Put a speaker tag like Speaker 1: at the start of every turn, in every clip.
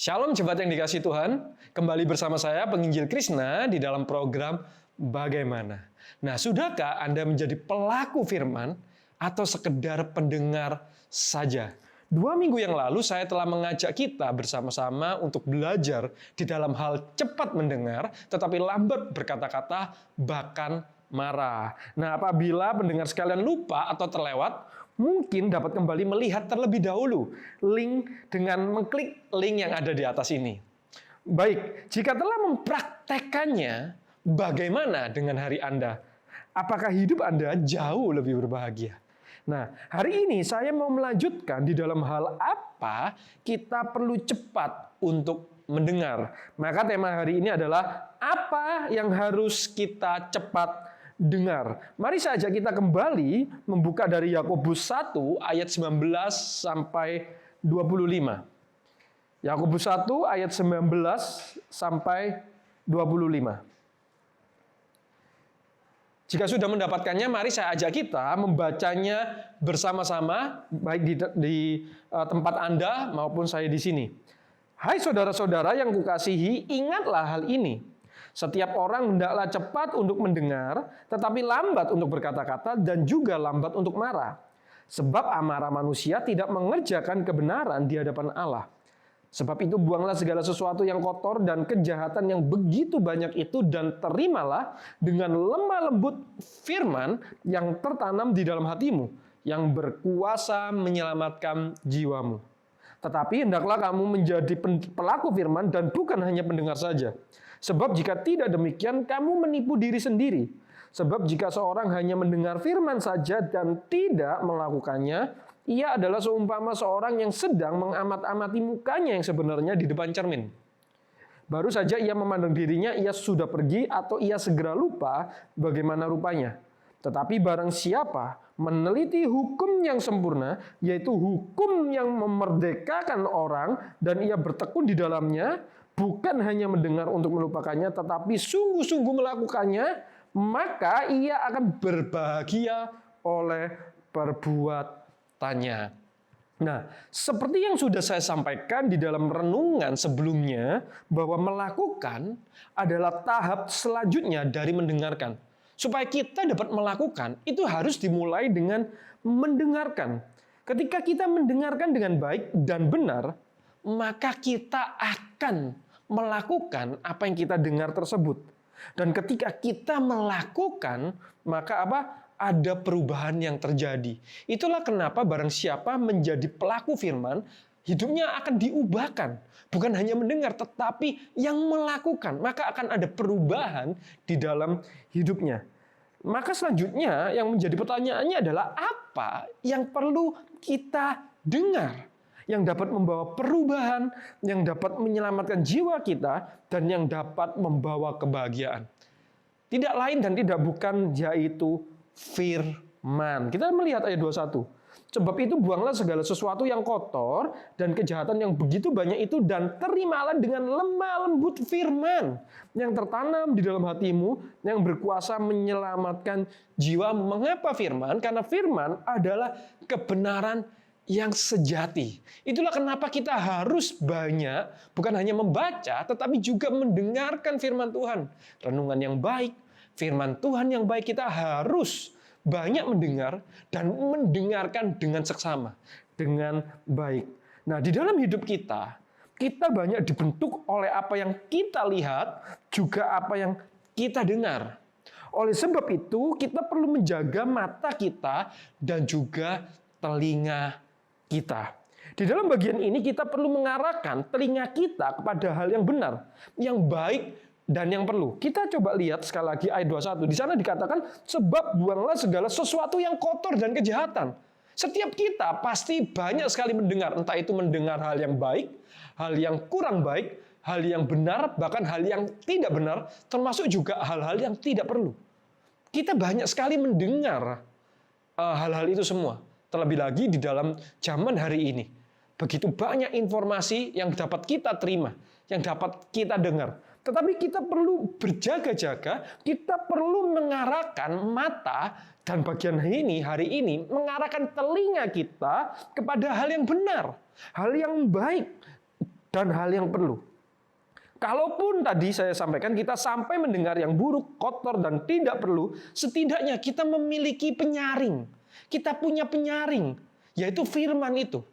Speaker 1: Shalom jemaat yang dikasihi Tuhan, kembali bersama saya penginjil Krishna di dalam program Bagaimana. Nah, sudahkah Anda menjadi pelaku firman atau sekedar pendengar saja? 2 minggu yang lalu saya telah mengajak kita bersama-sama untuk belajar di dalam hal cepat mendengar, tetapi lambat berkata-kata, bahkan marah. Nah, apabila pendengar sekalian lupa atau terlewat, mungkin dapat kembali melihat terlebih dahulu link dengan mengklik link yang ada di atas ini. Baik, jika telah mempraktekannya, bagaimana dengan hari Anda? Apakah hidup Anda jauh lebih berbahagia? Nah, hari ini saya mau melanjutkan di dalam hal apa kita perlu cepat untuk mendengar. Maka tema hari ini adalah apa yang harus kita cepat dengar. Mari saja kita kembali membuka dari Yakobus 1 ayat 19 sampai 25. Yakobus 1 ayat 19 sampai 25. Jika sudah mendapatkannya, mari saya ajak kita membacanya bersama-sama, baik di tempat Anda maupun saya di sini. Hai saudara-saudara yang kukasihi, ingatlah hal ini. Setiap orang hendaklah cepat untuk mendengar, tetapi lambat untuk berkata-kata dan juga lambat untuk marah. Sebab amarah manusia tidak mengerjakan kebenaran di hadapan Allah. Sebab itu buanglah segala sesuatu yang kotor dan kejahatan yang begitu banyak itu dan terimalah dengan lemah lembut firman yang tertanam di dalam hatimu, yang berkuasa menyelamatkan jiwamu. Tetapi hendaklah kamu menjadi pelaku firman dan bukan hanya pendengar saja. Sebab jika tidak demikian, kamu menipu diri sendiri. Sebab jika seorang hanya mendengar firman saja dan tidak melakukannya, ia adalah seumpama seorang yang sedang mengamat-amati mukanya yang sebenarnya di depan cermin. Baru saja ia memandang dirinya, ia sudah pergi atau ia segera lupa bagaimana rupanya. Tetapi barang siapa meneliti hukum yang sempurna, yaitu hukum yang memerdekakan orang, dan ia bertekun di dalamnya, bukan hanya mendengar untuk melupakannya, tetapi sungguh-sungguh melakukannya, maka ia akan berbahagia oleh perbuatannya. Nah, seperti yang sudah saya sampaikan di dalam renungan sebelumnya, bahwa melakukan adalah tahap selanjutnya dari mendengarkan. Supaya kita dapat melakukan, itu harus dimulai dengan mendengarkan. Ketika kita mendengarkan dengan baik dan benar, maka kita akan melakukan apa yang kita dengar tersebut. Dan ketika kita melakukan, maka ada perubahan yang terjadi. Itulah kenapa barang siapa menjadi pelaku firman, hidupnya akan diubahkan. Bukan hanya mendengar, tetapi yang melakukan. Maka akan ada perubahan di dalam hidupnya. Maka selanjutnya yang menjadi pertanyaannya adalah apa yang perlu kita dengar? Yang dapat membawa perubahan, yang dapat menyelamatkan jiwa kita, dan yang dapat membawa kebahagiaan. Tidak lain dan tidak bukan yaitu firman. Kita melihat ayat 21. Sebab itu buanglah segala sesuatu yang kotor dan kejahatan yang begitu banyak itu dan terimalah dengan lemah lembut firman yang tertanam di dalam hatimu yang berkuasa menyelamatkan jiwamu. Mengapa firman? Karena firman adalah kebenaran yang sejati. Itulah kenapa kita harus banyak, bukan hanya membaca, tetapi juga mendengarkan firman Tuhan. Renungan yang baik, firman Tuhan yang baik, kita harus banyak mendengar dan mendengarkan dengan seksama, dengan baik. Nah, di dalam hidup kita banyak dibentuk oleh apa yang kita lihat, juga apa yang kita dengar. Oleh sebab itu, kita perlu menjaga mata kita dan juga telinga kita. Di dalam bagian ini kita perlu mengarahkan telinga kita kepada hal yang benar, yang baik, dan yang perlu. Kita coba lihat sekali lagi ayat 21. Di sana dikatakan, sebab buanglah segala sesuatu yang kotor dan kejahatan. Setiap kita pasti banyak sekali mendengar, entah itu mendengar hal yang baik, hal yang kurang baik, hal yang benar, bahkan hal yang tidak benar, termasuk juga hal-hal yang tidak perlu. Kita banyak sekali mendengar hal-hal itu semua. Terlebih lagi di dalam zaman hari ini. Begitu banyak informasi yang dapat kita terima, yang dapat kita dengar. Tetapi kita perlu berjaga-jaga, kita perlu mengarahkan mata, dan bagian ini, hari ini, mengarahkan telinga kita kepada hal yang benar, hal yang baik, dan hal yang perlu. Kalaupun tadi saya sampaikan kita sampai mendengar yang buruk, kotor, dan tidak perlu, setidaknya kita memiliki penyaring. Kita punya penyaring, yaitu firman itu.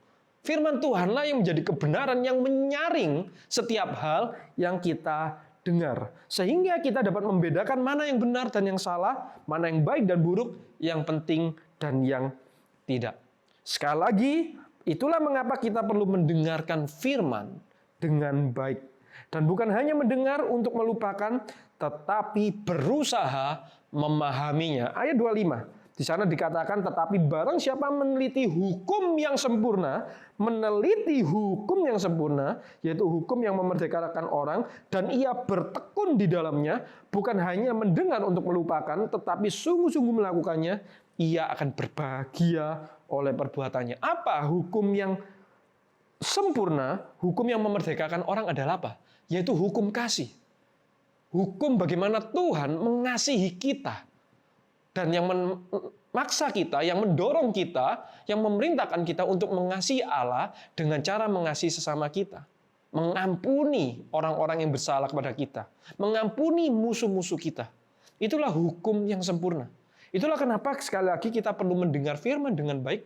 Speaker 1: Firman Tuhanlah yang menjadi kebenaran yang menyaring setiap hal yang kita dengar. Sehingga kita dapat membedakan mana yang benar dan yang salah, mana yang baik dan buruk, yang penting dan yang tidak. Sekali lagi, itulah mengapa kita perlu mendengarkan firman dengan baik. Dan bukan hanya mendengar untuk melupakan, tetapi berusaha memahaminya. Ayat 25. Di sana dikatakan, tetapi barang siapa meneliti hukum yang sempurna, yaitu hukum yang memerdekakan orang, dan ia bertekun di dalamnya, bukan hanya mendengar untuk melupakan, tetapi sungguh-sungguh melakukannya, ia akan berbahagia oleh perbuatannya. Apa hukum yang sempurna? Hukum yang memerdekakan orang adalah apa? Yaitu hukum kasih. Hukum bagaimana Tuhan mengasihi kita. Dan yang memaksa kita, yang mendorong kita, yang memerintahkan kita untuk mengasihi Allah dengan cara mengasihi sesama kita. Mengampuni orang-orang yang bersalah kepada kita. Mengampuni musuh-musuh kita. Itulah hukum yang sempurna. Itulah kenapa sekali lagi kita perlu mendengar firman dengan baik.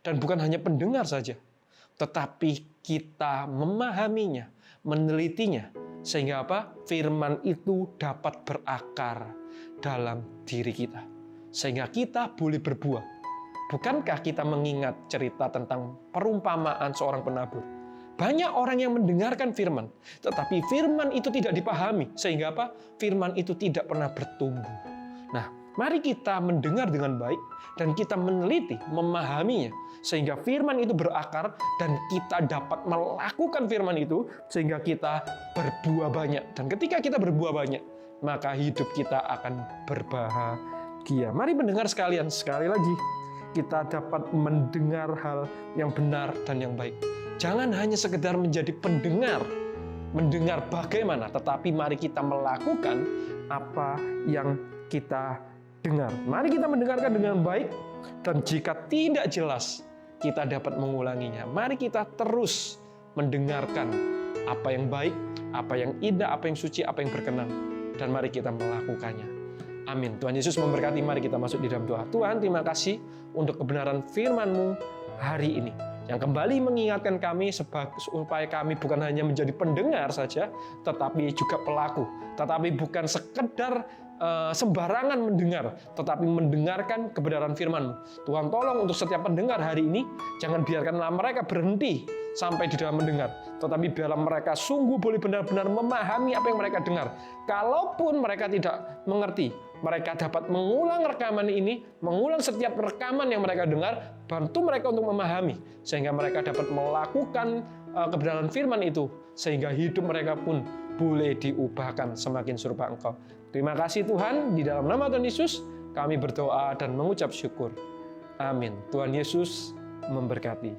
Speaker 1: Dan bukan hanya pendengar saja. Tetapi kita memahaminya, menelitinya. Sehingga apa? Firman itu dapat berakar dalam diri kita. Sehingga kita boleh berbuah. Bukankah kita mengingat cerita tentang perumpamaan seorang penabur? Banyak orang yang mendengarkan firman, tetapi firman itu tidak dipahami. Sehingga apa? Firman itu tidak pernah bertumbuh. Nah, mari kita mendengar dengan baik, dan kita meneliti, memahaminya. Sehingga firman itu berakar, dan kita dapat melakukan firman itu, sehingga kita berbuah banyak. Dan ketika kita berbuah banyak, maka hidup kita akan berbahagia. Mari mendengar sekalian, sekali lagi kita dapat mendengar hal yang benar dan yang baik. Jangan hanya sekedar menjadi pendengar, mendengar bagaimana, tetapi mari kita melakukan apa yang kita dengar. Mari kita mendengarkan dengan baik, dan jika tidak jelas, kita dapat mengulanginya. Mari kita terus mendengarkan apa yang baik, apa yang indah, apa yang suci, apa yang berkenan, dan mari kita melakukannya. Amin. Tuhan Yesus memberkati. Mari kita masuk di dalam doa. Tuhan, terima kasih untuk kebenaran firman-Mu hari ini, yang kembali mengingatkan kami supaya kami bukan hanya menjadi pendengar saja, tetapi juga pelaku. Tetapi bukan sekedar sembarangan mendengar, tetapi mendengarkan kebenaran firman-Mu. Tuhan, tolong untuk setiap pendengar hari ini, jangan biarkanlah mereka berhenti sampai di dalam mendengar, tetapi biarlah mereka sungguh boleh benar-benar memahami apa yang mereka dengar. Kalaupun mereka tidak mengerti, mereka dapat mengulang rekaman ini, mengulang setiap rekaman yang mereka dengar, bantu mereka untuk memahami, sehingga mereka dapat melakukan kebenaran firman itu, sehingga hidup mereka pun boleh diubahkan semakin serupa Engkau. Terima kasih Tuhan, di dalam nama Tuhan Yesus, kami berdoa dan mengucap syukur. Amin. Tuhan Yesus memberkati.